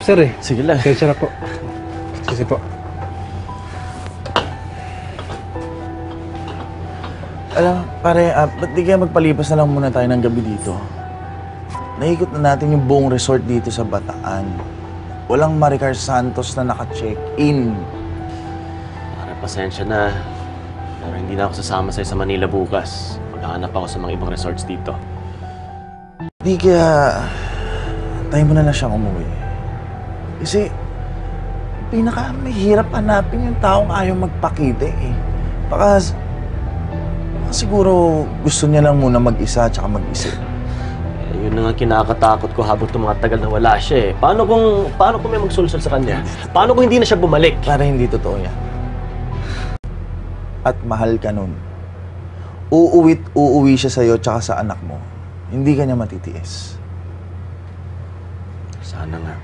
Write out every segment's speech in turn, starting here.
Sir eh. Sige lang. Sensya na po. Kasi po. Alam, pare, ba't di kaya magpalipas na lang muna tayo ng gabi dito? Naikot na natin yung buong resort dito sa Bataan. Walang Maricar Santos na naka-check-in. Pare, pasensya na. Pero hindi na ako sasama sa'yo sa Manila bukas. Maghahanap ako sa mga ibang resorts dito. Di kaya... tayo mo na lang siyang umuwi. Kasi... mahirap hanapin yung taong ayaw magpakita eh. Baka siguro gusto niya lang muna mag-isa at saka mag-isip. Eh, yun na nga kinakatakot ko habang tumatagal na wala siya eh. Paano kung may magsulsol sa kanya? Paano kung hindi na siya bumalik? Para hindi totoo yan. At mahal ka nun. Uuwi siya sa'yo at saka sa anak mo. Hindi ka niya matitiis. Sana nga.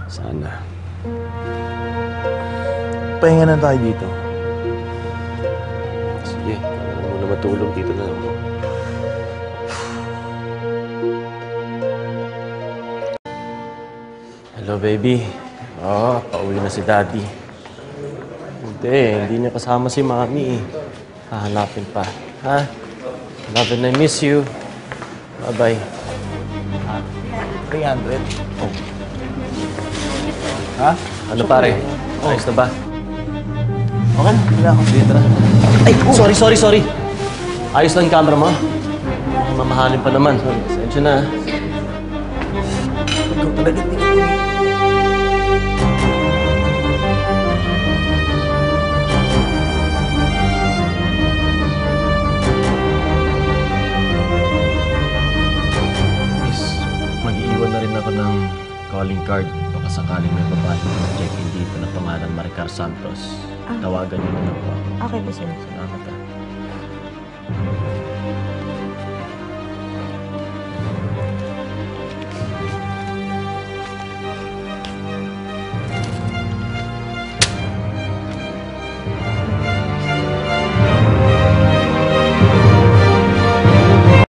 Sana. Pahinga na tayo dito. Sige, kailangan mo na matulog dito na ako. Hello, baby. Pauwi na si Daddy. Hindi niya kasama si Mami eh. Hahanapin pa. Ha? Love and I miss you. Bye-bye. 300? Oh. Ha? Ano pare? Ayos na ba? Okay, hindi na ako. Dito na. Ay, sorry. Ayos lang yung camera mo. Mamahalin pa naman. Sorry, pasensya na. Ikaw talaga tingin. Miss, mag-iiwan na rin ako ng calling card. Baka sakaling may papasok na check-in dito na pangalan Maricar Santos. Tawagan niyo na lang po ako. Okay po, sir. Salamat.